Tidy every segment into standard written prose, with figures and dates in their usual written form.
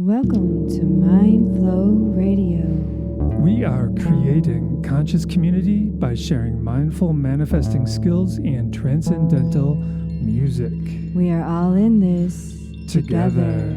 Welcome to Mindflow Radio. We are creating conscious community by sharing mindful manifesting skills and transcendental music. We are all in this together.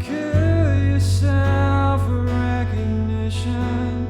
Kill yourself for recognition.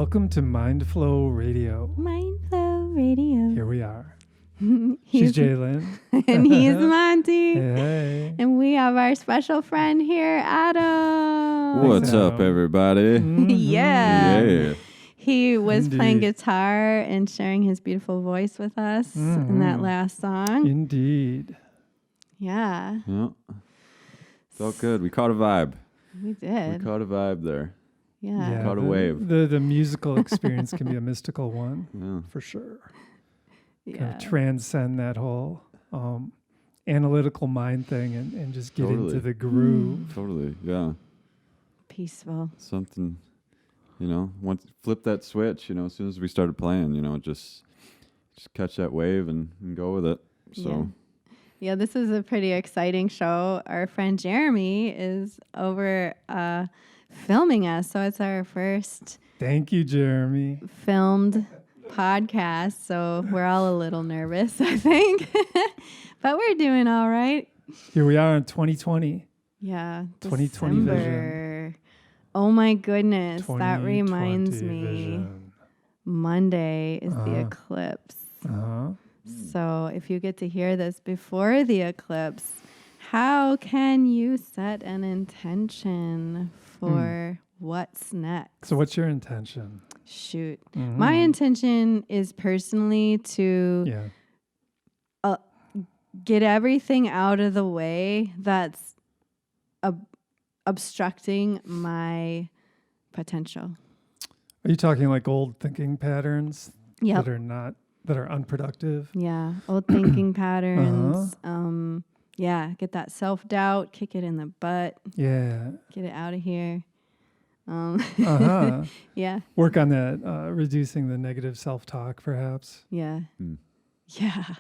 Welcome to Mindflow Radio. Mindflow Radio. Here we are. She's Jai Lynn. And he's Monty. Hey. And we have our special friend here, Adam. What's up, everybody? Yeah. Yeah. He was Indeed. playing guitar and sharing his beautiful voice with us in that last song. Indeed. Yeah, Yeah. Felt good. We caught a vibe. we We did. caught a vibe there. Yeah. Caught a wave. The musical experience can be a mystical one, Yeah. for sure. Kind Yeah. of transcend that whole analytical mind thing and just get Totally. into the groove. Totally. Yeah. Peaceful. Something, once flip that switch, as soon as we started playing, just catch that wave and go with it. So Yeah, this is a pretty exciting show. Our friend Jeremy is over filming us, so it's our first Thank you, Jeremy. filmed podcast, so we're all a little nervous, I think. But we're doing all right. Here we are in 2020. Yeah. 2020 vision. December. Oh my goodness. That 2020 reminds me. vision. Monday is the eclipse. Uh-huh. So if you get to hear this before the eclipse, how can you set an intention for what's next? So what's your intention? Shoot. Mhm. My intention is personally to Yeah. get everything out of the way that's obstructing my potential. Are you talking like old thinking patterns Yep. that are unproductive? Yeah. Old thinking patterns. Get that self-doubt, kick it in the butt, Yeah. get it out of here. Uh-huh. Yeah. Work on that, reducing the negative self-talk, perhaps. Yeah. Mm. Yeah.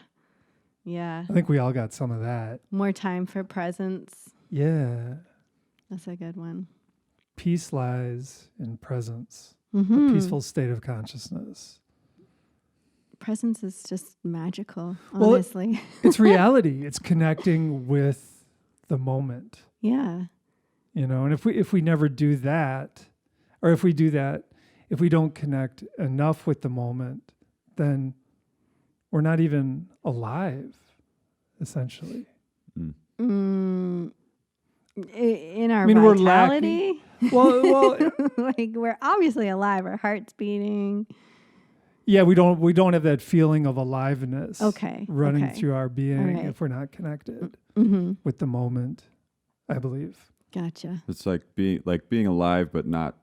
Yeah. I think we all got some of that. More time for presence. Yeah. That's a good one. Peace lies in presence, Mm-hmm. a peaceful state of consciousness. Presence is just magical, Well, honestly. It's reality. It's connecting with the moment. Yeah. And if we never do that, or if we do that, if we don't connect enough with the moment, then we're not even alive, essentially. In our I mean, we're vitality, Well, like we're obviously alive. Our heart's beating. yeah, we don't have that feeling of aliveness running Okay. through our being All right. if we're not connected Mm-hmm. with the moment, I believe. Gotcha. it's like being alive but not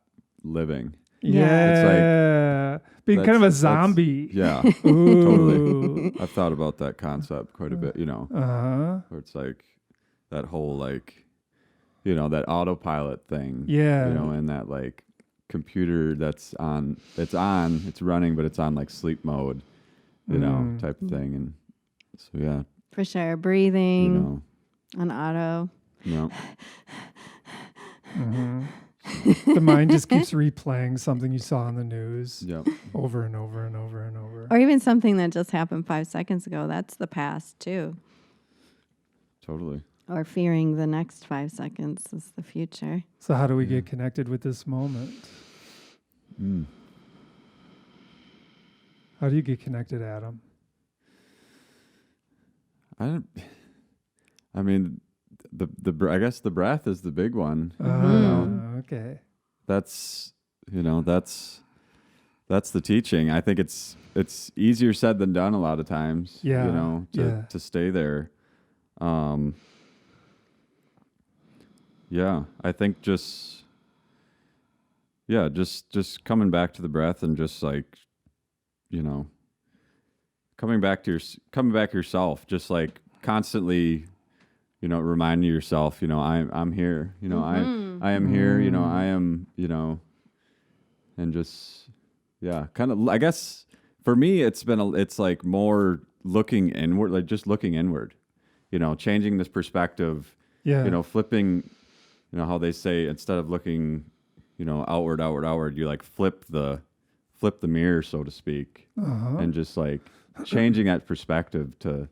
living. Yeah. Being kind of a zombie. Yeah. Ooh. Totally. I've thought about that concept quite a bit, Uh-huh. where it's like that whole that autopilot thing. Yeah. And that like computer it's running, but it's on like sleep mode, type of thing. And so yeah, For sure. Breathing on auto. Mhm. The mind just keeps replaying something you saw on the news yeah. over and over and over and over. Or even something that just happened 5 seconds ago. That's the past too. Totally. Or fearing the next 5 seconds is the future. So how do we get connected with this moment? Mm. How do you get connected, Adam? I mean, I guess the breath is the big one. Okay. That's the teaching. I think it's easier said than done a lot of times. Yeah. To stay there. I think just coming back to the breath and just like, coming back yourself, just like constantly, reminding yourself, I'm here, I am here, I am, and just, kind of, I guess for me, it's like more looking inward, like just looking inward, changing this perspective, flipping, how they say, instead of looking, outward, you like flip the mirror, so to speak, and just like changing that perspective to,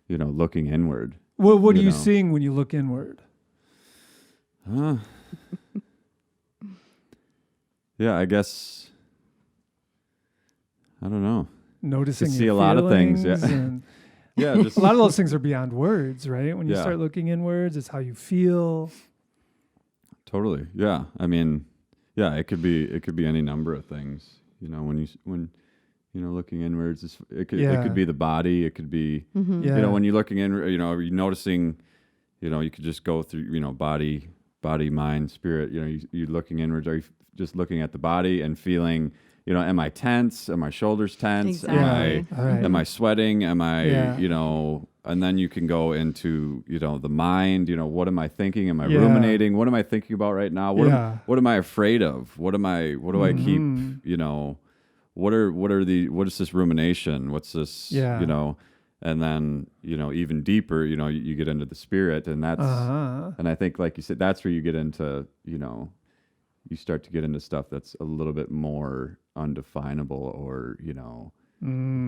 looking inward. Well, what are you seeing when you look inward? Yeah, I guess I don't know. Noticing see your a lot of things, feelings yeah. and Yeah, just a lot of those things are beyond words, right? When you Yeah. start looking inwards, it's how you feel. totally. Yeah. I mean, yeah, it could be any number of things. You know, when looking inwards, it could be the body. It could be, Yeah. you know, when you're looking in, you know, you're noticing, you know, you could just go through, you know, body, mind, spirit. You know, you're looking inwards. Are you just looking at the body and feeling, you know, am I tense? Are my shoulders tense? Exactly. Am I sweating? Am I, Yeah. you know, and then you can go into, you know, the mind, you know, what am I thinking? Am I ruminating? What am I thinking about right now? What am I afraid of? What do I keep, you know, what is this rumination? What's this, you know, and then, you know, even deeper, you know, you get into the spirit, and that's, and I think, like you said, that's where you get into, you know, you start to get into stuff that's a little bit more undefinable, or, you know,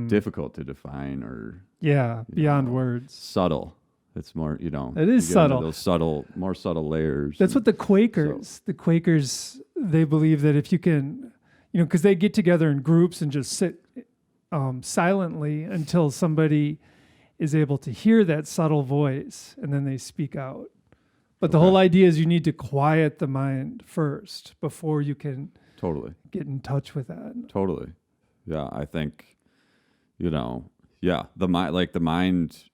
difficult to define, or beyond words. Subtle. It's more, you know, it is subtle. Those more subtle layers. That's what the Quakers, they believe that if you can, you know, because they get together in groups and just sit silently until somebody is able to hear that subtle voice, and then they speak out. But the whole idea is you need to quiet the mind first before you can get in touch with that. Totally. Yeah, I think, you know, the mind,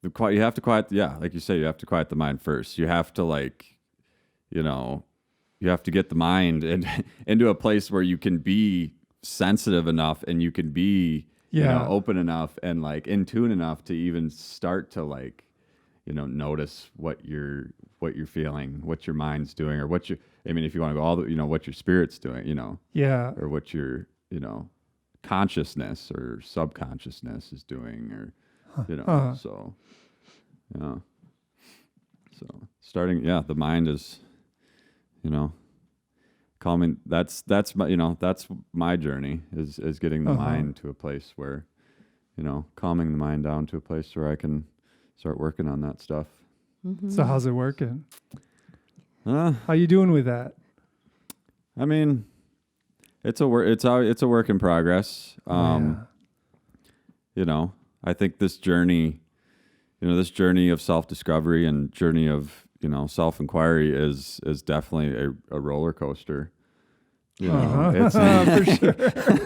you have to quiet, like you say, you have to quiet the mind first. You have to, like, you know, you have to get the mind into a place where you can be sensitive enough, and you can be, you know, open enough and, like, in tune enough to even start to, like, you know, notice what you're feeling, what your mind's doing, or if you want to go you know, what your spirit's doing, you know, or what your, you know, consciousness or subconsciousness is doing, or, you know, so, so starting, the mind is, you know, calming. That's my, you know, that's my journey is getting the mind to a place where, you know, calming the mind down to a place where I can start working on that stuff. So how's it working? How you doing with that? I mean, it's a work in progress. You know, I think this journey of self-discovery and journey of, you know, self-inquiry is definitely a roller coaster. You know, it's for sure.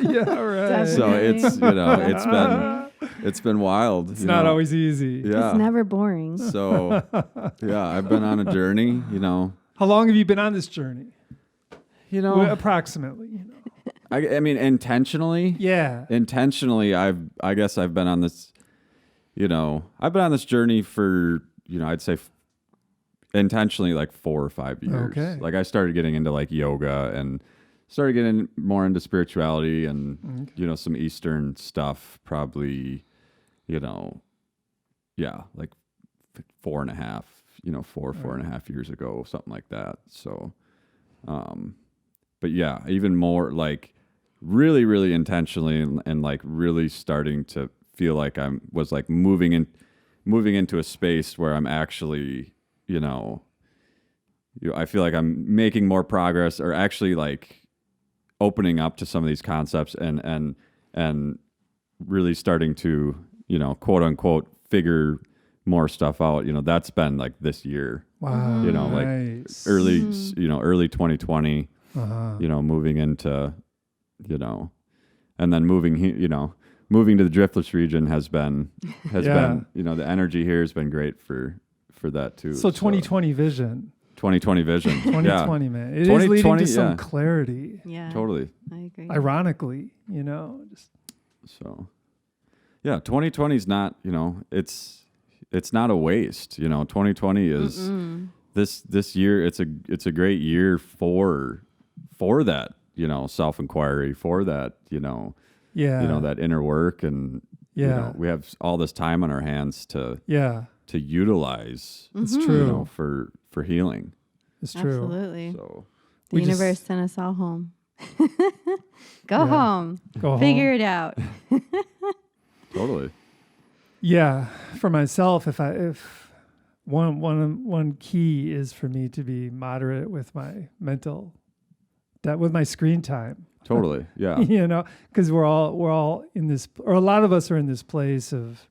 Yeah, right. Definitely. So it's, you know, it's been wild. It's not always easy. Yeah. It's never boring. So, I've been on a journey, you know. How long have you been on this journey? You know, well, approximately, you know. I mean, intentionally. Yeah. Intentionally, I guess I've been on this, you know, I've been on this journey for, you know, I'd say intentionally like 4 or 5 years. Okay. Like I started getting into like yoga and started getting more into spirituality and, you know, some Eastern stuff probably, you know, like 4.5, you know, 4.5 years ago, something like that. So, but even more like really, really intentionally and like really starting to feel like I was like moving into a space where I'm actually, you know, I feel like I'm making more progress, or actually like opening up to some of these concepts and really starting to, you know, quote unquote, figure more stuff out. You know, that's been like this year. Wow. You know, like early 2020, you know, moving into, you know, and then moving to the Driftless region has been, you know, the energy here has been great for that too. So 2020 vision. 2020 vision. 2020, man. It is leading to some clarity. Yeah. Totally. I agree. Ironically, you know, so 2020 is not, you know, it's not a waste. You know, 2020 is this year. It's a great year for that, you know, self-inquiry, for that, you know, you know, that inner work, and you know, we have all this time on our hands to utilize. It's true. You know, for healing. It's true. Absolutely. So The universe sent us all home. Go home. Figure it out. totally. Yeah, for myself, if one key is for me to be moderate with my with my screen time. Totally. Yeah. You know, because we're all in this, or a lot of us are in this place of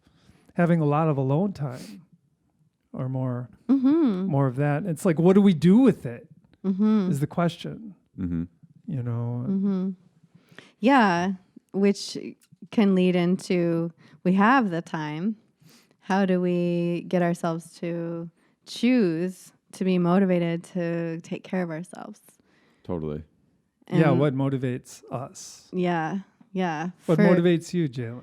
having a lot of alone time, or more of that. It's like, what do we do with it? Is the question. You know. Yeah, which can lead into, we have the time. How do we get ourselves to choose to be motivated to take care of ourselves? Totally. And what motivates us? Yeah. What motivates you, Jai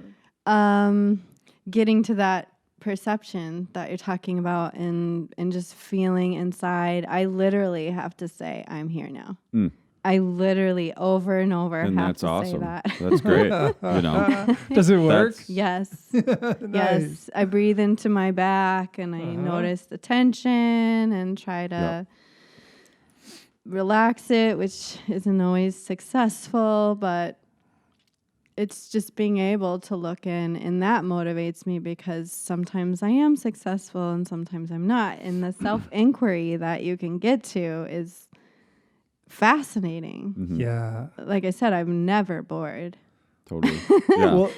Lynn? Getting to that perception that you're talking about, and just feeling inside. I literally have to say, I'm here now. I literally over and over And have that's to awesome. say that. That's great. You know, Does it work? Yes. Nice. Yes. I breathe into my back and I notice the tension and try to relax it, which isn't always successful, but it's just being able to look in, and that motivates me, because sometimes I am successful and sometimes I'm not. And the self-inquiry that you can get to is fascinating. Yeah. Like I said, I'm never bored. totally. Yeah. Well,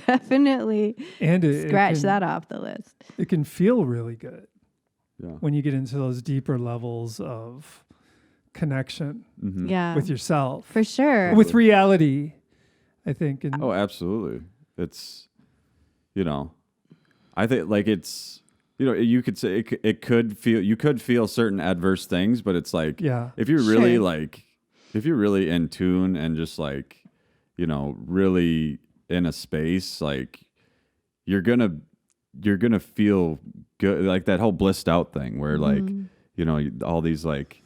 Definitely and scratch that off the list. It can feel really good Yeah. when you get into those deeper levels of connection Yeah. with yourself, For sure. with reality, I think. And Oh, absolutely. It's, you know, I think like it's, you know, you could say it could feel, you could feel certain adverse things, but it's like, if you're really if you're really in tune and just like, you know, really in a space, like you're gonna feel good, like that whole blissed out thing where like, you know, all these like,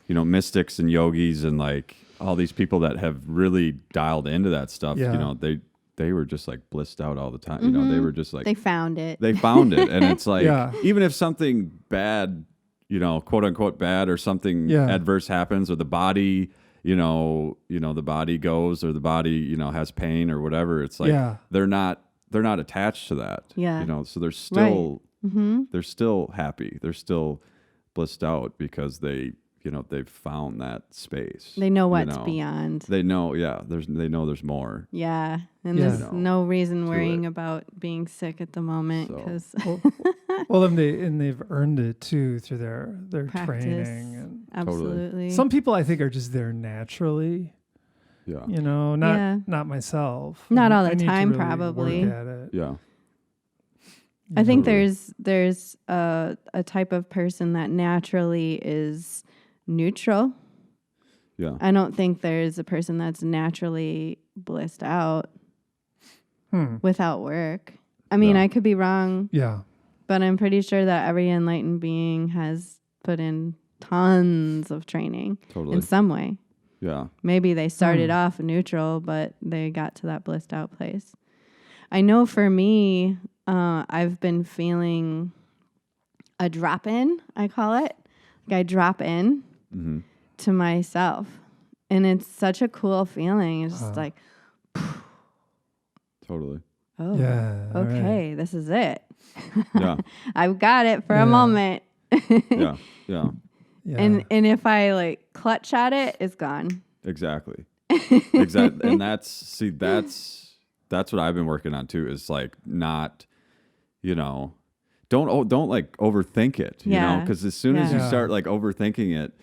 you know, mystics and yogis and like all these people that have really dialed into that stuff, you know, they were just like blissed out all the time. You know, they were just like, they found it. And it's like, even if something bad, you know, quote unquote bad, or something adverse happens, or the body, you know, the body goes, or the body, you know, has pain or whatever. It's like, they're not attached to that. Yeah. You know, so they're still, they're still happy. They're still blissed out because they, you know, they've found that space. They know what's beyond. They know, they know there's more. Yeah. And there's no reason worrying about being sick at the moment, because well, and they've earned it too through their practice. training. And Absolutely. some people I think are just there naturally. Yeah. You know, not myself. Not all the I need to time, really probably. work at it. Yeah. I think there's a type of person that naturally is neutral. Yeah. I don't think there's a person that's naturally blissed out without work. I mean, I could be wrong. Yeah. But I'm pretty sure that every enlightened being has put in tons of training in some way. Yeah. Maybe they started off neutral, but they got to that blissed out place. I know for me, I've been feeling a drop in, I call it. Like I drop in to myself. And it's such a cool feeling. It's just like, totally. oh, okay, this is it. Yeah. I've got it for a moment. Yeah. And if I like clutch at it, it's gone. Exactly. And that's what I've been working on too, is like not, you know, don't like overthink it, you know, because as soon as you start like overthinking it,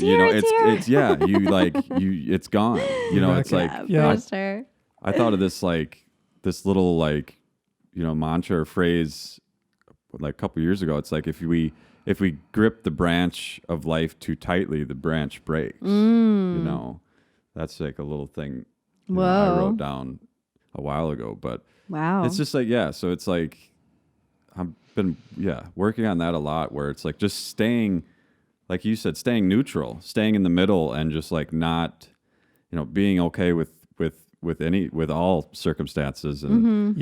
you know, it's you like it's gone, you know. It's like for sure. I thought of this little like, you know, mantra or phrase like a couple years ago. It's like if we grip the branch of life too tightly, the branch breaks. You know, that's like a little thing I wrote down a while ago. But it's just like, so it's like I've been working on that a lot, where it's like just staying, like you said, staying neutral, staying in the middle, and just like not, you know, being okay with all circumstances, and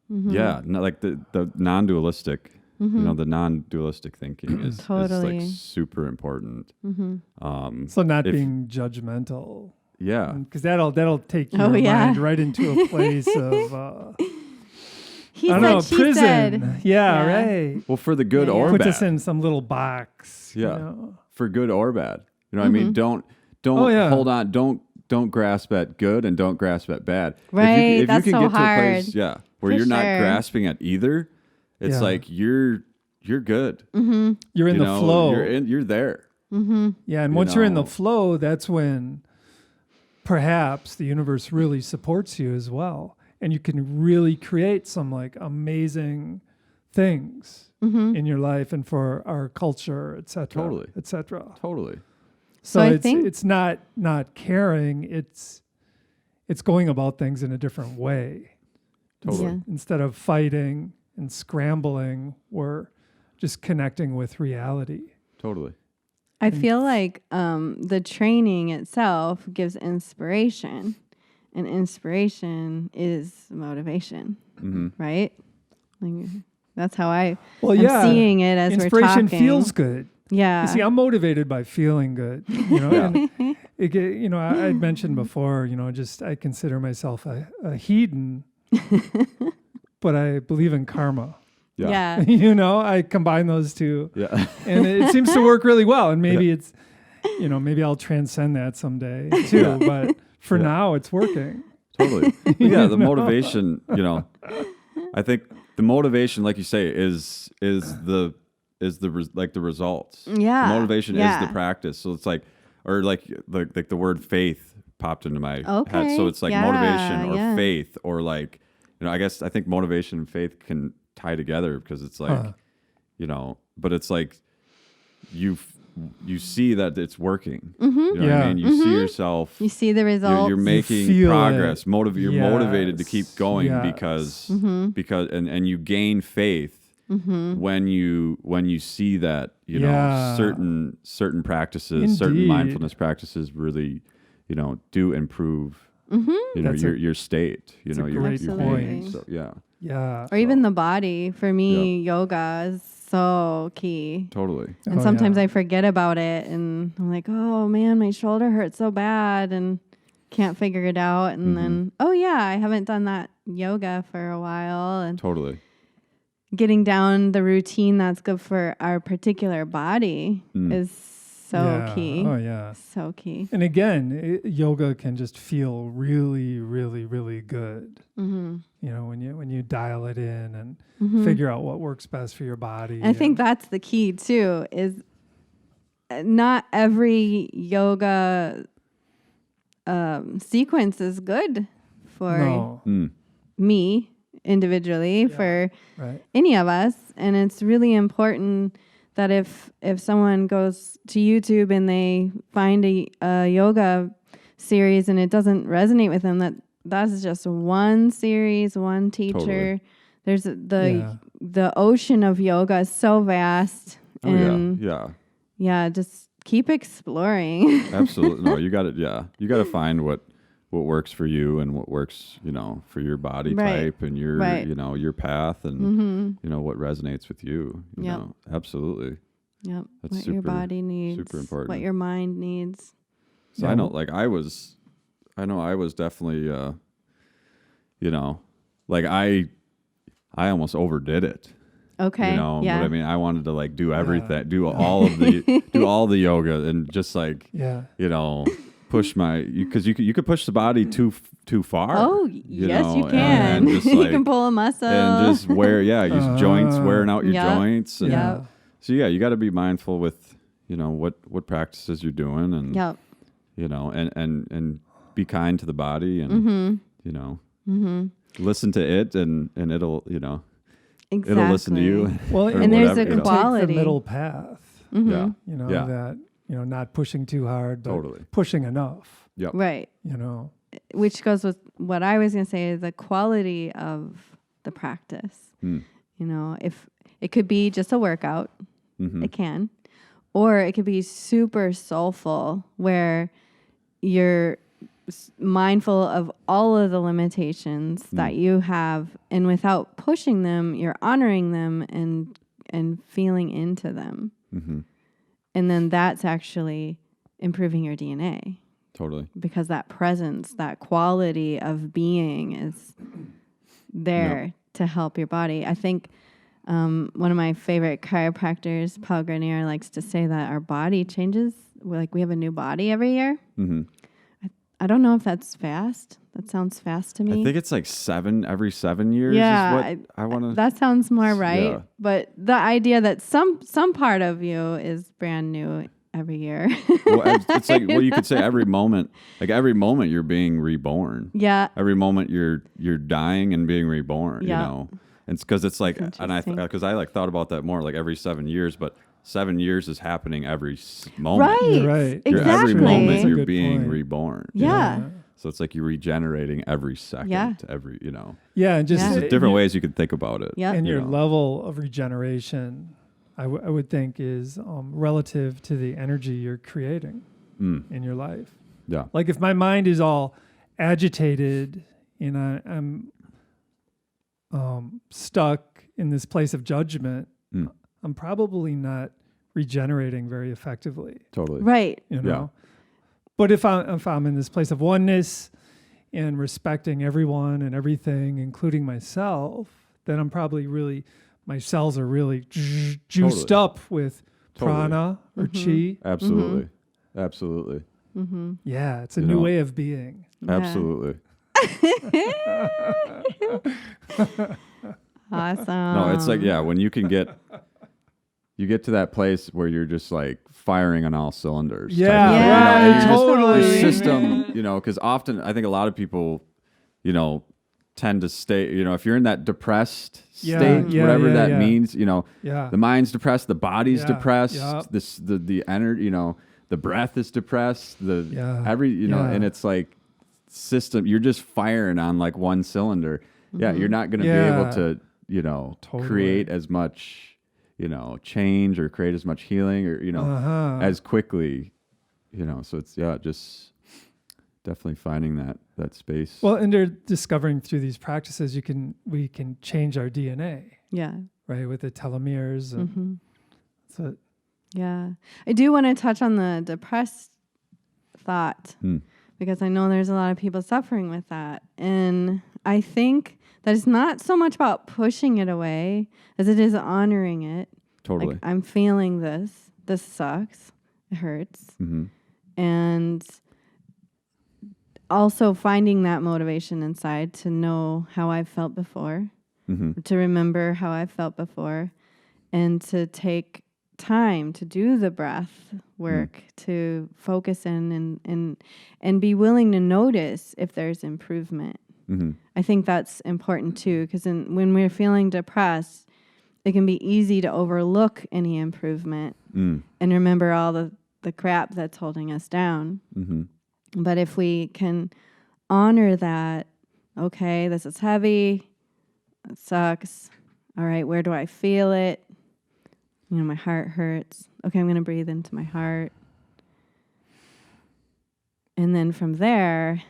like the non-dualistic, you know, the non-dualistic thinking is like super important. So not being judgmental. Yeah, because that'll take your mind right into a place of he I don't know, prison. Said. Yeah, right. Well, for the good or put bad. Puts us in some little box. Yeah, you know? For good or bad. You know what I mean? Don't don't hold on. Don't grasp at good and don't grasp at bad. Right. If That's you can so get hard. to a place, where For you're not sure. grasping at either, it's like you're good. Mm-hmm. You're in the flow. You're there. Mm-hmm. Yeah, and once you're in the flow, that's when perhaps the universe really supports you as well, and you can really create some like amazing things in your life and for our culture, etc. Totally. etc. Totally. So I it's think- it's not caring. It's going about things in a different way. Totally. Yeah. Instead of fighting and scrambling, we're just connecting with reality. Totally. I feel like the training itself gives inspiration, and inspiration is motivation, right? Like, that's how I'm seeing it as we're talking. Inspiration feels good. Yeah. You see, I'm motivated by feeling good. And I mentioned before, just I consider myself a hedon, but I believe in karma. Yeah. Yeah. I combine those two. Yeah. And it seems to work really well. And maybe it's, maybe I'll transcend that someday too. Yeah. But for now, it's working. Totally. Yeah. The motivation, I think the motivation, like you say, is the results. Yeah. The motivation Yeah. is the practice. So it's like, or like the word faith popped into my head. Okay. So it's like Yeah, motivation or yeah. faith, or like, I think motivation and faith can tie together, because it's like, but it's like you see that it's working. You know what I mean? You see yourself. You see the results. You're making feel progress. it. You're motivated to Yes. keep going Yes. because and you gain faith when you see that certain practices, certain Indeed. mindfulness practices really do improve your state. that's a your great point. being. So yeah, Yeah. or even the body. For me, yoga is so key. totally. And sometimes I forget about it, and I'm like, oh man, my shoulder hurts so bad, and can't figure it out. And then, I haven't done that yoga for a while, and Totally. getting down the routine that's good for our particular body is so key. Oh, yeah. So key. And again, yoga can just feel really, really, really good. Mm-hmm. When you dial it in and figure out what works best for your body. I think that's the key too, is not every yoga sequence is good for me individually, for right. any of us. And it's really important that if someone goes to YouTube and they find a yoga series and it doesn't resonate with them, that's just one series, one teacher. Totally. There's the ocean of yoga is so vast. Oh, and yeah. Just keep exploring. Absolutely. No, you got to you got to find what works for you and what works, for your body type and your, your path and, what resonates with you. You know, absolutely. Yep. That's what your body needs. super important. What your mind needs. So I know, I was definitely, I almost overdid it. Okay. But I mean, I wanted to do everything, do all the yoga and just push because you could push the body too far. Oh, yes, you can. And just, you can pull a muscle. And just use joints, wearing out your joints. And so you got to be mindful with, what practices you're doing and, and be kind to the body and, listen to it and it'll, exactly. it'll listen to you. Well, and there's whatever, a quality. take the middle path. Yeah. That, not pushing too hard, but pushing enough. Yep. Right. Which goes with what I was going to say, the quality of the practice. If it could be just a workout, it can, or it could be super soulful where you're mindful of all of the limitations that you have, and without pushing them, you're honoring them and feeling into them. And then that's actually improving your DNA. Totally. Because that presence, that quality of being is there to help your body. I think one of my favorite chiropractors, Paul Grenier, likes to say that our body changes like we have a new body every year. Mm-hmm. I don't know if that's fast. That sounds fast to me. I think it's like every 7 years. Yeah, is what I want to. That sounds more right. Yeah. But the idea that some part of you is brand new every year. Well, it's like, well, you could say every moment you're being reborn. Yeah. Every moment you're dying and being reborn. Yeah. You know, and because it's like, and because I like thought about that more, like every 7 years, but 7 years is happening every moment. Right. You're right. Exactly. Every moment That's a you're good being point. reborn. Yeah. So it's like you're regenerating every second. Yeah. Every, you know. Yeah, and just Yeah. There's different ways you could think about it. Yep. And you your know. level of regeneration, I would think, is relative to the energy you're creating in your life. Yeah. Like if my mind is all agitated and I'm stuck in this place of judgment, I'm probably not regenerating very effectively. Totally. Right. You know. But if I'm in this place of oneness and respecting everyone and everything, including myself, then I'm probably my cells are really juiced up with prana or chi. Absolutely. Absolutely. Yeah, it's a new way of being. Yeah. Absolutely. Awesome. No, it's like, when you get to that place where you're just like firing on all cylinders. Yeah, type of thing, Yeah, and you're totally. just, your system, because often I think a lot of people, tend to stay, if you're in that depressed state, whatever that means, the mind's depressed, the body's depressed, the energy, the breath is depressed, and it's like system, you're just firing on like one cylinder. Yeah, you're not going to be able to, create as much, change or create as much healing or, as quickly, so it's, just definitely finding that space. Well, and they're discovering through these practices, we can change our DNA, Yeah. right, with the telomeres. And so, Yeah. I do want to touch on the depressed thought because I know there's a lot of people suffering with that. And I think that it's not so much about pushing it away as it is honoring it. Totally. Like, I'm feeling this. This sucks. It hurts. And also finding that motivation inside to know how I've felt before, to remember how I've felt before, and to take time to do the breath work, to focus in and be willing to notice if there's improvement. I think that's important too, because when we're feeling depressed, it can be easy to overlook any improvement and remember all the crap that's holding us down. But if we can honor that, okay, this is heavy, it sucks. All right, where do I feel it? My heart hurts. Okay, I'm going to breathe into my heart. And then from there,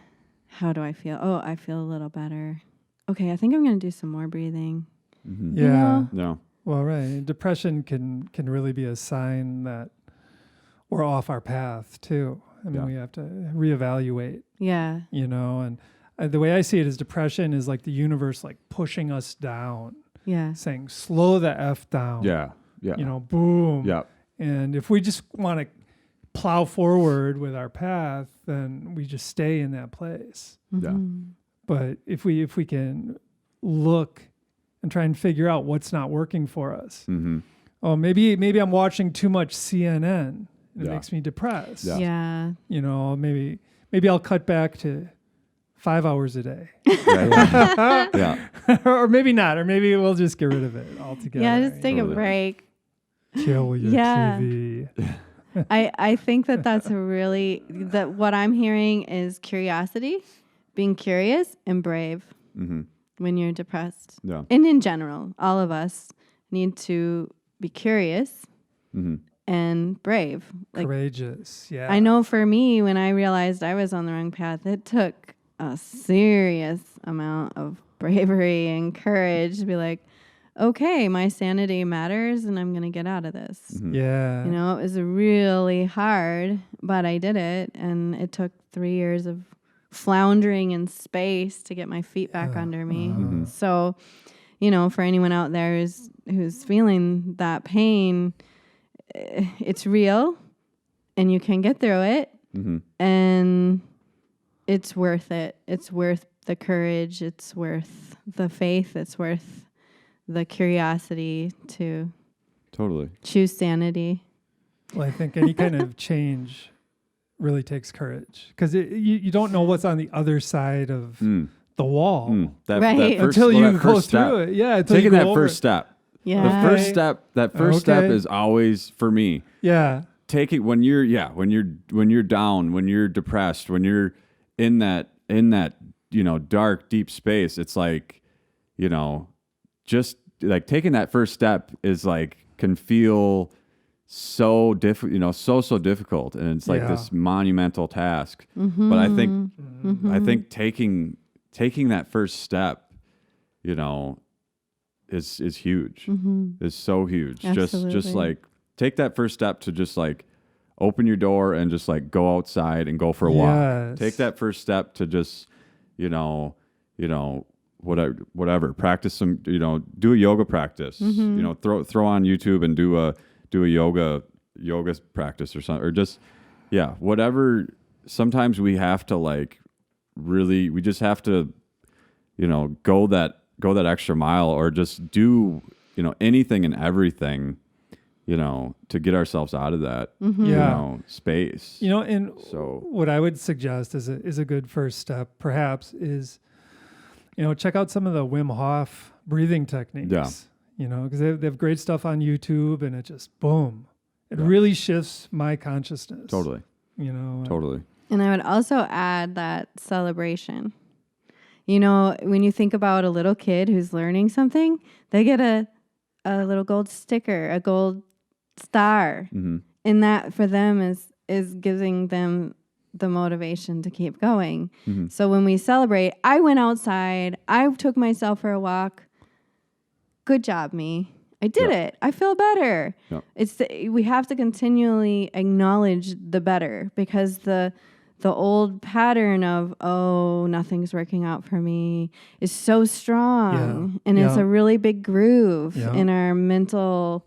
how do I feel? Oh, I feel a little better. Okay, I think I'm going to do some more breathing. yeah. No. Well, right. Depression can really be a sign that we're off our path too. I mean, we have to reevaluate. Yeah. And the way I see it is depression is like the universe like pushing us down. Yeah. Saying, slow the F down. Yeah. Boom. Yeah. And if we just want to plow forward with our path, then we just stay in that place. Yeah. But if we can look and try and figure out what's not working for us. Oh, maybe I'm watching too much CNN. It makes me depressed. Yeah. Maybe I'll cut back to 5 hours a day. Yeah. Or maybe not. Or maybe we'll just get rid of it altogether. Yeah, just take a break. Kill your TV. I think that's what I'm hearing is curiosity, being curious and brave when you're depressed. Yeah. And in general, all of us need to be curious and brave. Like, courageous. Yeah. I know for me, when I realized I was on the wrong path, it took a serious amount of bravery and courage to be like, okay, my sanity matters and I'm going to get out of this. Yeah. It was really hard, but I did it. And it took 3 years of floundering in space to get my feet back under me. So, for anyone out there who's feeling that pain, it's real. and you can get through it. Mm-hmm. And it's worth it. It's worth the courage. It's worth the faith. It's worth the curiosity to Totally choose sanity. Well, I think any kind of change really takes courage, because you don't know what's on the other side of the wall Right. until you go first step. through it. Yeah, until Taking you go that over first it. step. Yeah. The first step. That first step is always for me. Yeah. Take it when you're down, when you're depressed, when you're in that dark, deep space. It's like, just like taking that first step is like can feel so difficult, so difficult, and it's like this monumental task. Mm-hmm. But I think taking that first step, is huge. Is so huge. Absolutely. Just like take that first step to just like open your door and just like go outside and go for a walk. Yes. Take that first step to just whatever, practice some, do a yoga practice, throw on YouTube and do a yoga practice or something, or just, whatever. Sometimes we have to we just have to, go that extra mile, or just do, anything and everything, to get ourselves out of that, space. And so what I would suggest is a good first step, perhaps, is, check out some of the Wim Hof breathing techniques. Yeah. Because they have great stuff on YouTube, and it just boom, it really shifts my consciousness. Totally. Totally. And I would also add that celebration. When you think about a little kid who's learning something, they get a little gold sticker, a gold star. Mm-hmm. And that for them is giving them the motivation to keep going. Mm-hmm. So when we celebrate, I went outside, I took myself for a walk. Good job, me. I did it. I feel better. Yeah. We have to continually acknowledge the better, because the old pattern of, nothing's working out for me is so strong. And it's a really big groove in our mental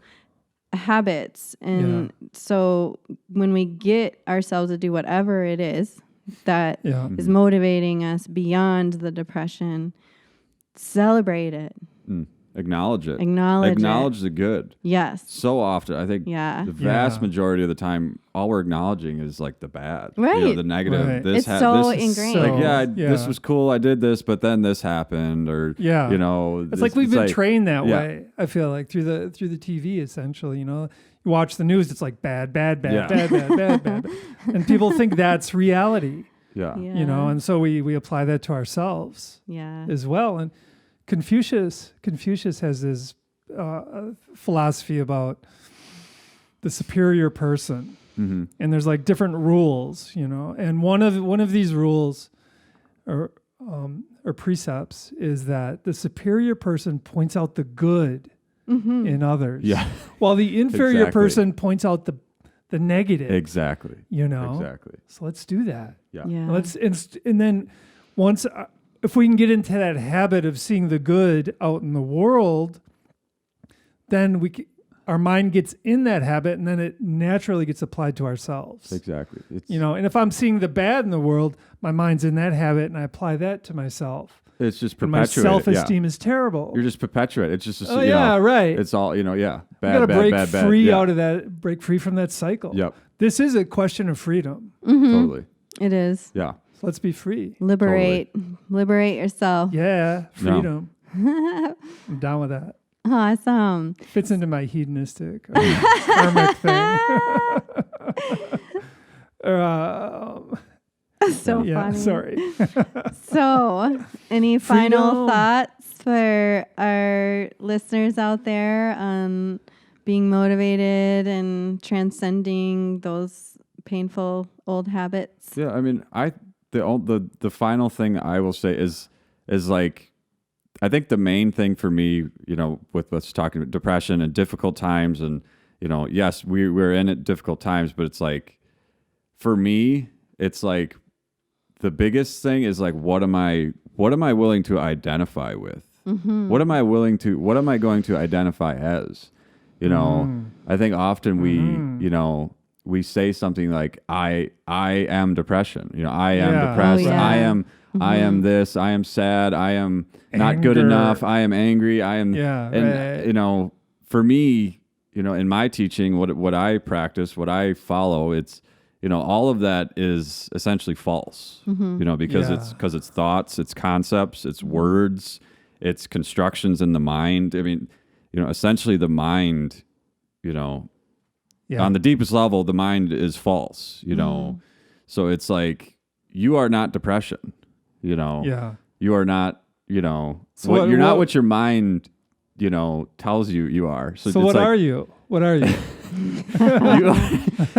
habits. And so when we get ourselves to do whatever it is that is motivating us beyond the depression, celebrate it. Acknowledge it. Acknowledge the good. Yes. So often, I think the vast majority of the time, all we're acknowledging is like the bad, right? The negative. Right. This it's so ingrained. Like, this was cool. I did this, but then this happened, or it's like we've been trained that way. I feel like through the TV, essentially. You watch the news, it's like bad, bad, and people think that's reality. And so we apply that to ourselves. As well. And Confucius has this philosophy about the superior person, and there's like different rules, and one of these rules or precepts is that the superior person points out the good in others, while the inferior person points out the negative. Exactly. Exactly. So let's do that. And then once. If we can get into that habit of seeing the good out in the world, then our mind gets in that habit, and then it naturally gets applied to ourselves. Exactly. And if I'm seeing the bad in the world, my mind's in that habit, and I apply that to myself. It's just perpetuated. My self-esteem is terrible. You're just perpetuate. It's just right. It's all bad, bad, bad. Break free out of that. Break free from that cycle. Yep. This is a question of freedom. Totally. It is. Yeah. So let's be free. Liberate yourself. Yeah, freedom. No. I'm down with that. Awesome. Fits into my hedonistic karmic thing. So funny. Sorry. So, any final thoughts for our listeners out there on being motivated and transcending those painful old habits? Yeah, I mean, the final thing I will say is like, I think the main thing for me, with us talking about depression and difficult times, and yes, we're in it difficult times, but it's like, for me, it's like the biggest thing is like, what am I willing to identify with? What am I going to identify as? I think often we, we say something like, I am depression. I am Yeah. depressed. Oh, yeah. I am this. I am sad. I am not good Anger. enough. I am angry. I am. Yeah, And right. for me, in my teaching, what I practice, what I follow, it's all of that is essentially false. Because Yeah. it's thoughts, it's concepts, it's words, it's constructions in the mind. I mean, essentially the mind, Yeah. on the deepest level, the mind is false, So it's like, you are not depression, Yeah. You are not, So you're not what- what your mind, tells you are. So So it's what like, are you? What are you?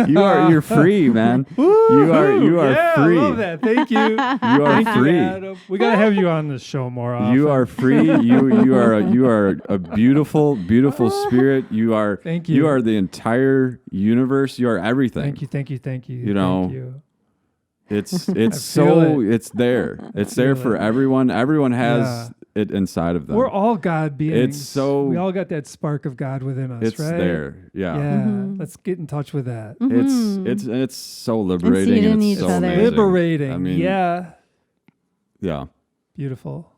you're free, man. You are Yeah, free. I love that. Thank you. You are Thank you, free. Adam. We gotta have you on this show more often. You are free. You are a beautiful, beautiful spirit. You are. Thank you. You are the entire universe. You are everything. Thank you. Thank you. Thank you. You know, Thank you. It's feel it. it's there. It's there feel for it. everyone. Everyone has Yeah. it inside of them. We're all God beings. It's so- we all got that spark of God within us, it's right? there. Yeah. Yeah. Let's get in touch with that. It's so liberating. it in And each it's so other. amazing. Liberating. I mean, yeah. yeah. Beautiful.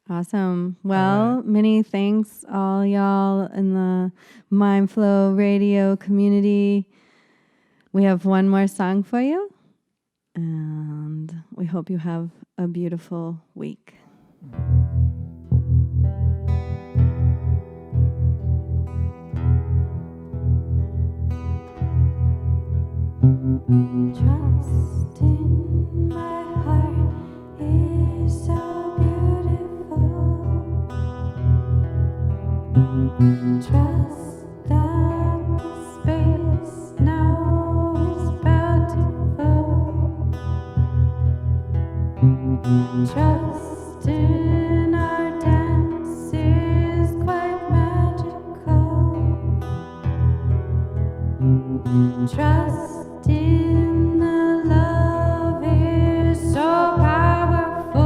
Awesome. Well, many thanks all y'all in the Mindflow radio community. We have one more song for you, and we hope you have a beautiful week. Trust in my heart is so beautiful. Trust that the space now is bountiful. Trust in our dance is quite magical. Trust in the love is so powerful.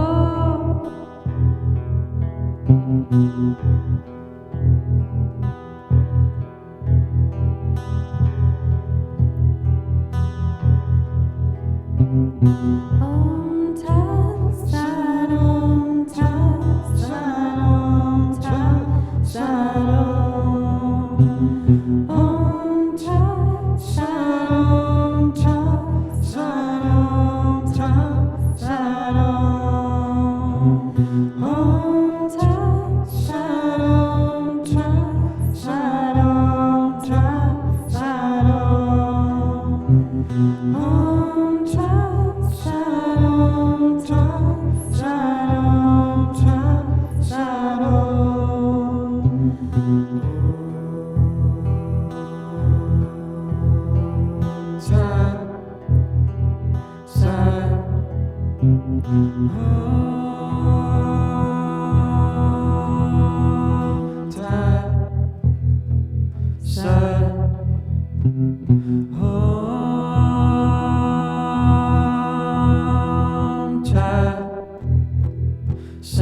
Om Tat Sat, Om Tat Sat, Om Tat Sat, Om Tat Sat, Om Tat Sat, Om Tat Sat, Om Tat Sat, Om Tat Sat, Om Tat Sat, Om Tat Sat, Om Tat Sat,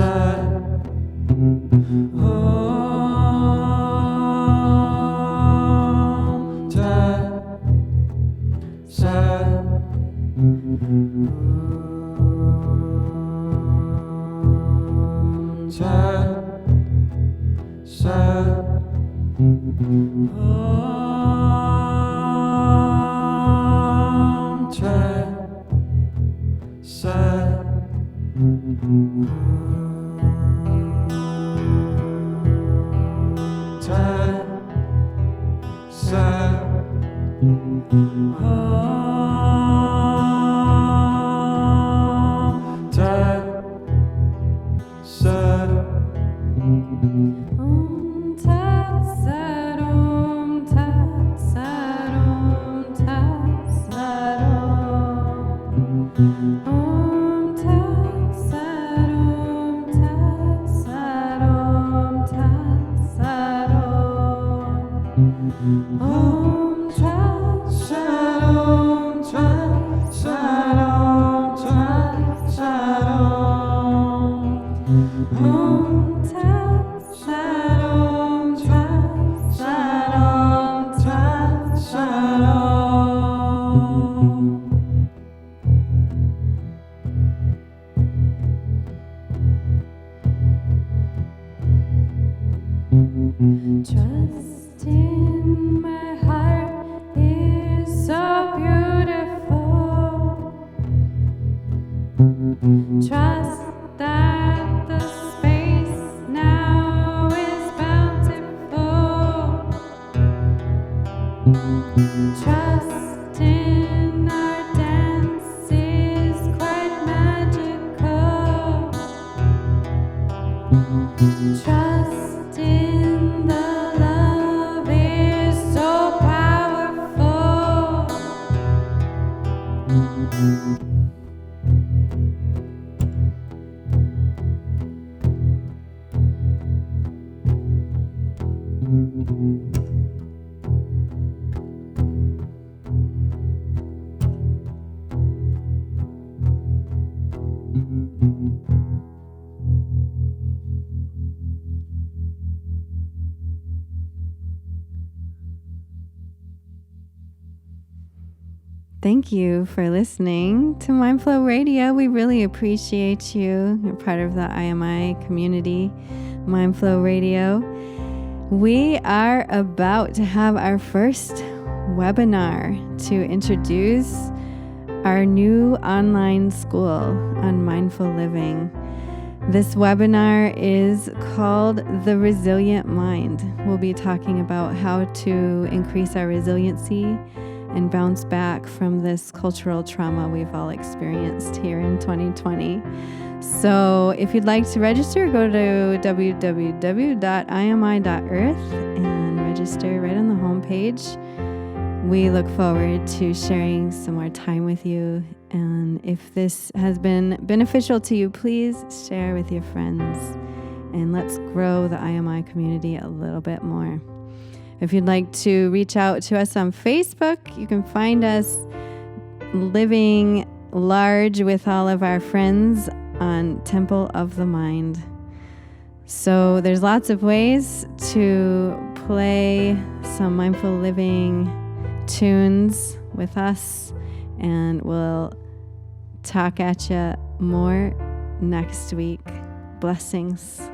Om Tat Sat, Om Tat Sat, Om Tat Sat, Om Tat Sat, Om Tat Sat, Om Tat Sat, Om Tat Sat, Om Tat Sat, Trust in our dance is quite magical. Trust in the love is so powerful. Thank you for listening to Mindflow Radio. We really appreciate you. You're part of the IMI community, Mindflow Radio. We are about to have our first webinar to introduce our new online school on mindful living. This webinar is called The Resilient Mind. We'll be talking about how to increase our resiliency and bounce back from this cultural trauma we've all experienced here in 2020. So if you'd like to register, go to www.imi.earth and register right on the homepage. We look forward to sharing some more time with you. And if this has been beneficial to you, please share with your friends. And let's grow the IMI community a little bit more. If you'd like to reach out to us on Facebook, you can find us living large with all of our friends on Temple of the Mind. So there's lots of ways to play some mindful living tunes with us, and we'll talk at you more next week. Blessings.